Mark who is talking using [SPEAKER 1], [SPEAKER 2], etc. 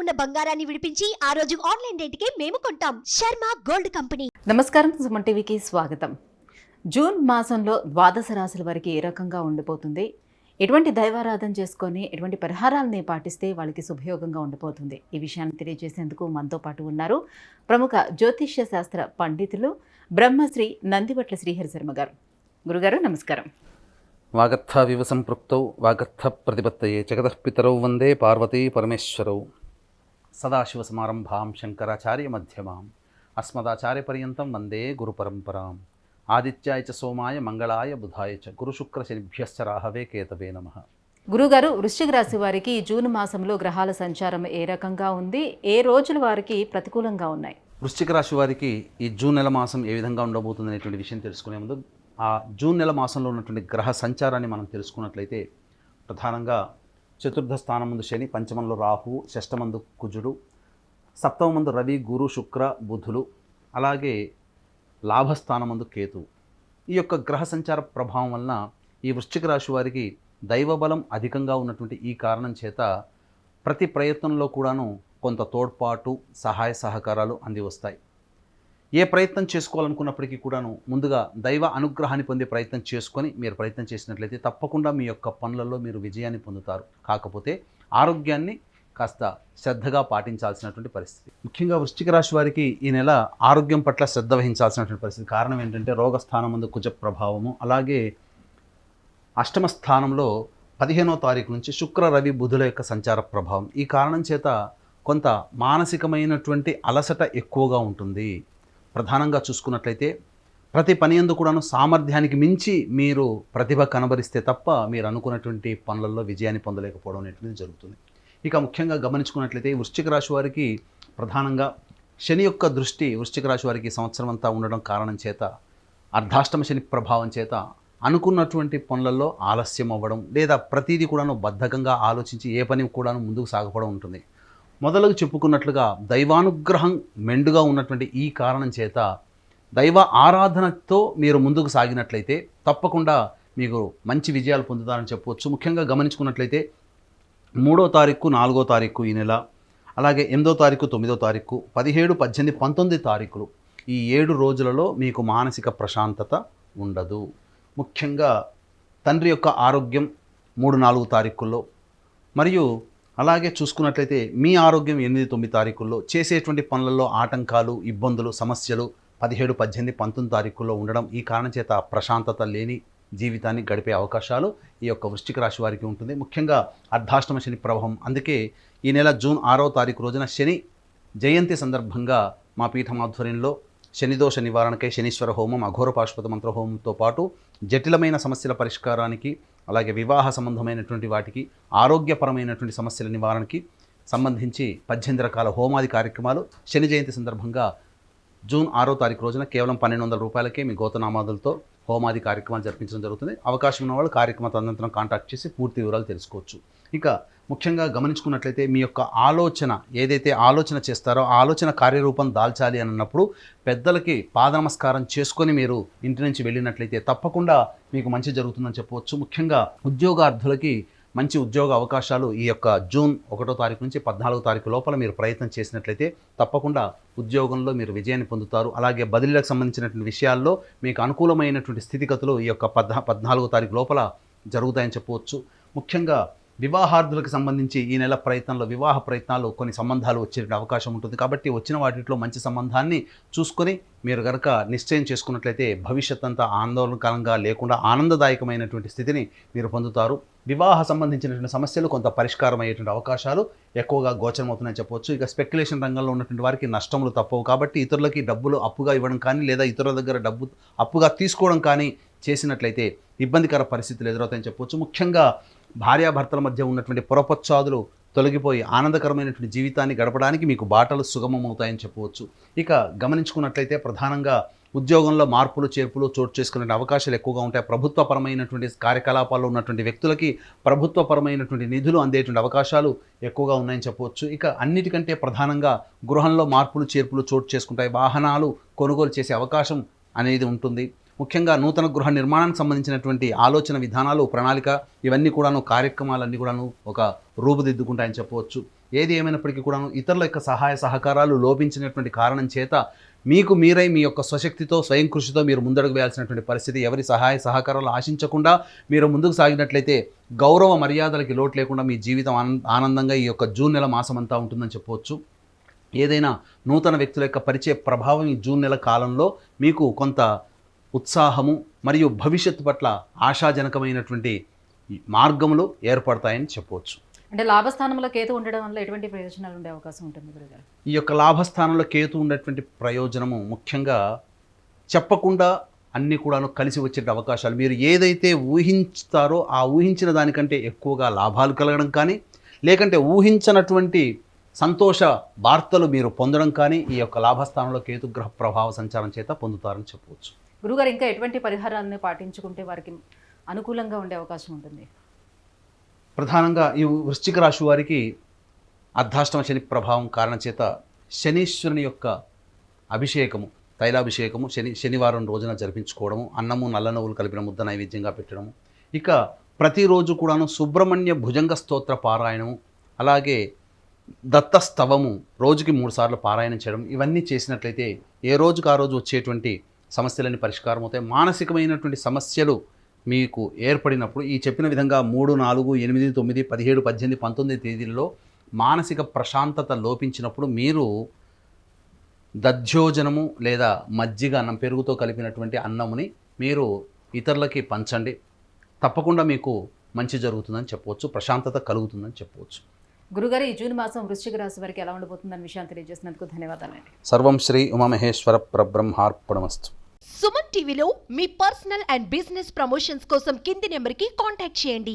[SPEAKER 1] ఉన్న బంగారాన్ని విడిపించి ఆ రోజు ఆన్లైన్ రేటుకే మేము కొంటాం. Sharma gold company.
[SPEAKER 2] నమస్కారం, సుమన్ టీవీకి స్వాగతం. జూన్ మాసంలో ద్వాదశ రాశుల వారికి ఏ రకంగా ఉండిపోతుంది, ఎటువంటి దైవారాధన చేసుకొని ఎటువంటి పరిహారాలని పాటిస్తే వాళ్ళకి శుభయోగంగా ఉండిపోతుంది, ఈ విషయాన్ని తెలియజేసేందుకు మనతో పాటు ఉన్నారు ప్రముఖ జ్యోతిష్య శాస్త్ర పండితులు బ్రహ్మశ్రీ నందివట్ల శ్రీహరి శర్మ గారు. గురుగారు నమస్కారం.
[SPEAKER 3] వాగర్థవివ సంపృక్తౌ వాగర్థ ప్రతిపత్తయే జగతః పితరౌ వందే పార్వతీ పరమేశ్వరౌ. సదాశివసమారంభాం శంకరాచార్య మధ్యమాం అస్మదాచార్యపర్యంతం వందే గురుపరంపరాం. ఆదిత్యాయ చ సోమాయ మంగళాయ బుధాయ చ గురుశుక్రశనిభ్యశ్చ రాహవే కేతవే నమః.
[SPEAKER 2] గురుగారు, వృశ్చిక రాశి వారికి జూన్ మాసంలో గ్రహాల సంచారం ఏ రకంగా ఉంది, ఏ రోజులు వారికి ప్రతికూలంగా ఉన్నాయి?
[SPEAKER 3] వృశ్చిక రాశి వారికి ఈ జూన్ నెల మాసం ఏ విధంగా ఉండబోతుంది అనేటువంటి విషయం తెలుసుకునే ముందు ఆ జూన్ నెల మాసంలో ఉన్నటువంటి గ్రహ సంచారాన్ని మనం తెలుసుకున్నట్లయితే ప్రధానంగా చతుర్థ స్థానం ముందు శని, పంచమంలో రాహువు, షష్టమందు కుజుడు, సప్తమ మందు రవి, గురు, శుక్ర, బుధులు, అలాగే లాభస్థానమందు కేతువు. ఈ యొక్క గ్రహ సంచార ప్రభావం వలన ఈ వృశ్చిక రాశి వారికి దైవబలం అధికంగా ఉన్నటువంటి ఈ కారణం చేత ప్రతి ప్రయత్నంలో కూడాను కొంత తోడ్పాటు, సహాయ సహకారాలు అంది వస్తాయి. ఏ ప్రయత్నం చేసుకోవాలనుకున్నప్పటికీ కూడాను ముందుగా దైవ అనుగ్రహాన్ని పొందే ప్రయత్నం చేసుకొని మీరు ప్రయత్నం చేసినట్లయితే తప్పకుండా మీ యొక్క పనులలో మీరు విజయాన్ని పొందుతారు. కాకపోతే ఆరోగ్యాన్ని కాస్త శ్రద్ధగా పాటించాల్సినటువంటి పరిస్థితి. ముఖ్యంగా వృశ్చిక రాశి వారికి ఈ నెల ఆరోగ్యం పట్ల శ్రద్ధ వహించాల్సినటువంటి పరిస్థితి. కారణం ఏంటంటే రోగస్థానం ముందు కుజ ప్రభావము, అలాగే అష్టమ స్థానంలో 15వ తారీఖు నుంచి శుక్ర, రవి, బుధుల యొక్క సంచార ప్రభావం. ఈ కారణం చేత కొంత మానసికమైనటువంటి అలసట ఎక్కువగా ఉంటుంది. ప్రధానంగా చూసుకున్నట్లయితే ప్రతి పని యందు కూడాను సామర్థ్యానికి మించి మీరు ప్రతిభ కనబరిస్తే తప్ప మీరు అనుకున్నటువంటి పనులలో విజయాన్ని పొందలేకపోవడం అనేటువంటిది జరుగుతుంది. ఇక ముఖ్యంగా గమనించుకున్నట్లయితే వృశ్చిక రాశి వారికి ప్రధానంగా శని యొక్క దృష్టి వృశ్చిక రాశి వారికి సంవత్సరం అంతా ఉండడం కారణం చేత అర్ధాష్టమ శని ప్రభావం చేత అనుకున్నటువంటి పనులలో ఆలస్యం అవ్వడం, లేదా ప్రతిదీ కూడాను బద్ధకంగా ఆలోచించి ఏ పని కూడాను ముందుకు సాగపడం ఉంటుంది. మొదలుగా చెప్పుకున్నట్లుగా దైవానుగ్రహం మెండుగా ఉన్నటువంటి ఈ కారణం చేత దైవ ఆరాధనతో మీరు ముందుకు సాగినట్లయితే తప్పకుండా మీకు మంచి విజయాలు పొందుతారని చెప్పవచ్చు. ముఖ్యంగా గమనించుకున్నట్లయితే 3వ తారీఖు, 4వ తారీఖు ఈ నెల, అలాగే 8వ తారీఖు, 9వ తారీఖు, 17, 18, 19 తారీఖులు, ఈ 7 రోజులలో మీకు మానసిక ప్రశాంతత ఉండదు. ముఖ్యంగా తండ్రి యొక్క ఆరోగ్యం 3, 4 తారీఖుల్లో, మరియు అలాగే చూసుకున్నట్లయితే మీ ఆరోగ్యం 8, 9 తారీఖుల్లో, చేసేటువంటి పనులలో ఆటంకాలు, ఇబ్బందులు, సమస్యలు 17, 18, 19 తారీఖుల్లో ఉండడం. ఈ కారణం చేత ప్రశాంతత లేని జీవితాన్ని గడిపే అవకాశాలు ఈ యొక్క వృశ్చిక రాశి వారికి ఉంటుంది. ముఖ్యంగా అర్ధాష్టమ శని ప్రభావం. అందుకే ఈ నెల జూన్ 6వ తారీఖు రోజున శని జయంతి సందర్భంగా మా పీఠం ఆధ్వర్యంలో శనిదోష నివారణకై శనీశ్వర హోమం, అఘోర పాశుపత మంత్ర హోమంతో పాటు జటిలమైన సమస్యల పరిష్కారానికి, అలాగే వివాహ సంబంధమైనటువంటి వాటికి, ఆరోగ్యపరమైనటువంటి సమస్యల నివారణకి సంబంధించి 18 రకాల హోమాది కార్యక్రమాలు శని జయంతి సందర్భంగా జూన్ 6వ తారీఖు రోజున కేవలం 1200 రూపాయలకే మీ గోతనామాదులతో హోమాది కార్యక్రమాలు జరిపించడం జరుగుతుంది. అవకాశం ఉన్న వాళ్ళు కార్యక్రమ తదనంతరం కాంటాక్ట్ చేసి పూర్తి వివరాలు తెలుసుకోవచ్చు. ఇక ముఖ్యంగా గమనించుకున్నట్లయితే మీ యొక్క ఆలోచన ఏదైతే ఆలోచన చేస్తారో ఆ ఆలోచన కార్యరూపం దాల్చాలి అని అన్నప్పుడు పెద్దలకి పాద నమస్కారం చేసుకొని మీరు ఇంటి నుంచి వెళ్ళినట్లయితే తప్పకుండా మీకు మంచి జరుగుతుందని చెప్పవచ్చు. ముఖ్యంగా ఉద్యోగార్థులకి మంచి ఉద్యోగ అవకాశాలు ఈ యొక్క జూన్ 1వ తారీఖు నుంచి 14వ తారీఖు లోపల మీరు ప్రయత్నం చేసినట్లయితే తప్పకుండా ఉద్యోగంలో మీరు విజయాన్ని పొందుతారు. అలాగే బదిలీలకు సంబంధించినటువంటి విషయాల్లో మీకు అనుకూలమైనటువంటి స్థితిగతులు ఈ యొక్క 14వ తారీఖు లోపల జరుగుతాయని చెప్పవచ్చు. ముఖ్యంగా వివాహార్థులకు సంబంధించి ఈ నెల ప్రయత్నంలో వివాహ ప్రయత్నాలు కొన్ని సంబంధాలు వచ్చే అవకాశం ఉంటుంది. కాబట్టి వచ్చిన వాటిలో మంచి సంబంధాన్ని చూసుకొని మీరు కనుక నిశ్చయం చేసుకున్నట్లయితే భవిష్యత్ అంతా ఆందోళనకరంగా లేకుండా ఆనందదాయకమైనటువంటి స్థితిని మీరు పొందుతారు. వివాహ సంబంధించినటువంటి సమస్యలు కొంత పరిష్కారం అయ్యేటువంటి అవకాశాలు ఎక్కువగా గోచరమవుతున్నాయని చెప్పవచ్చు. ఇక స్పెక్యులేషన్ రంగంలో ఉన్నటువంటి వారికి నష్టములు తప్పవు. కాబట్టి ఇతరులకి డబ్బులు అప్పుగా ఇవ్వడం కానీ, లేదా ఇతరుల దగ్గర డబ్బు అప్పుగా తీసుకోవడం కానీ చేసినట్లయితే ఇబ్బందికర పరిస్థితులు ఎదురవుతాయని చెప్పవచ్చు. ముఖ్యంగా భార్యాభర్తల మధ్య ఉన్నటువంటి పొరపచ్చాదులు తొలగిపోయి ఆనందకరమైనటువంటి జీవితాన్ని గడపడానికి మీకు బాటలు సుగమమవుతాయని చెప్పవచ్చు. ఇక గమనించుకున్నట్లయితే ప్రధానంగా ఉద్యోగంలో మార్పులు చేర్పులు చోటు చేసుకునే అవకాశాలు ఎక్కువగా ఉంటాయి. ప్రభుత్వపరమైనటువంటి కార్యకలాపాల్లో ఉన్నటువంటి వ్యక్తులకి ప్రభుత్వపరమైనటువంటి నిధులు అందేటువంటి అవకాశాలు ఎక్కువగా ఉన్నాయని చెప్పవచ్చు. ఇక అన్నిటికంటే ప్రధానంగా గృహంలో మార్పులు చేర్పులు చోటు చేసుకుంటాయి. వాహనాలు కొనుగోలు చేసే అవకాశం అనేది ఉంటుంది. ముఖ్యంగా నూతన గృహ నిర్మాణానికి సంబంధించినటువంటి ఆలోచన విధానాలు, ప్రణాళిక, ఇవన్నీ కూడాను కార్యక్రమాలన్నీ కూడాను ఒక రూపుదిద్దుకుంటాయని చెప్పవచ్చు. ఏది ఏమైనప్పటికీ కూడా ఇతరుల యొక్క సహాయ సహకారాలు లోపించినటువంటి కారణం చేత మీకు మీరై మీ యొక్క స్వశక్తితో స్వయం కృషితో మీరు ముందడుగు వేయాల్సినటువంటి పరిస్థితి. ఎవరి సహాయ సహకారాలు ఆశించకుండా మీరు ముందుకు సాగినట్లయితే గౌరవ మర్యాదలకి లోటు లేకుండా మీ జీవితం ఆనందంగా ఈ యొక్క జూన్ నెల మాసం అంతా ఉంటుందని చెప్పవచ్చు. ఏదైనా నూతన వ్యక్తుల యొక్క పరిచయ ప్రభావం ఈ జూన్ నెల కాలంలో మీకు కొంత ఉత్సాహము మరియు భవిష్యత్తు పట్ల ఆశాజనకమైనటువంటి మార్గములు ఏర్పడతాయని చెప్పవచ్చు.
[SPEAKER 2] అంటే లాభస్థానంలో కేతు ఉండడం వల్ల ఎటువంటి ప్రయోజనాలు ఉండే అవకాశం ఉంటుంది గురుగారు?
[SPEAKER 3] ఈ యొక్క లాభస్థానంలో కేతు ఉండేటువంటి ప్రయోజనము ముఖ్యంగా చెప్పకుండా అన్నీ కూడాను కలిసి వచ్చే అవకాశాలు. మీరు ఏదైతే ఊహిస్తారో ఆ ఊహించిన దానికంటే ఎక్కువగా లాభాలు కలగడం కానీ, లేకంటే ఊహించినటువంటి సంతోష వార్తలు మీరు పొందడం కానీ ఈ యొక్క లాభస్థానంలో కేతుగ్రహ ప్రభావ సంచారం చేత పొందుతారని చెప్పవచ్చు.
[SPEAKER 2] గురుగారు ఇంకా ఎటువంటి పరిహారాలను పాటించుకుంటే వారికి అనుకూలంగా ఉండే అవకాశం ఉంటుంది?
[SPEAKER 3] ప్రధానంగా ఈ వృశ్చిక రాశి వారికి అర్ధాష్టమ శని ప్రభావం కారణం చేత శనీశ్వరుని యొక్క అభిషేకము, తైలాభిషేకము శనివారం రోజున జరిపించుకోవడము, అన్నము నల్ల నువ్వులు కలిపిన ముద్ద నైవేద్యంగా పెట్టడము, ఇక ప్రతిరోజు కూడాను సుబ్రహ్మణ్య భుజంగ స్తోత్ర పారాయణము, అలాగే దత్తస్తవము రోజుకి 3 సార్లు పారాయణం చేయడం, ఇవన్నీ చేసినట్లయితే ఏ రోజుకు ఆ రోజు వచ్చేటువంటి సమస్యలన్నీ పరిష్కారం అవుతాయి. మానసికమైనటువంటి సమస్యలు మీకు ఏర్పడినప్పుడు ఈ చెప్పిన విధంగా 3, 4, 8, 9, 17, 18, 19 తేదీల్లో మానసిక ప్రశాంతత లోపించినప్పుడు మీరు దధ్యోజనము లేదా మజ్జిగ అన్నం, పెరుగుతో కలిపినటువంటి అన్నముని మీరు ఇతరులకి పంచండి. తప్పకుండా మీకు మంచి జరుగుతుందని చెప్పవచ్చు, ప్రశాంతత కలుగుతుందని చెప్పవచ్చు.
[SPEAKER 2] గురుగారు, ఈ జూన్ మాసం వృశ్చిక రాశి వారికి ఎలా ఉండబోతుందని విషయాన్ని తెలియజేసినందుకు ధన్యవాదాలండి.
[SPEAKER 3] సర్వం శ్రీ ఉమామహేశ్వర పరబ్రహ్మార్పణమస్తు.
[SPEAKER 1] సుమన్ టీవీలో మీ పర్సనల్ అండ్ బిజినెస్ ప్రమోషన్స్ కోసం కింది నెంబర్కి కాంటాక్ట్ చేయండి.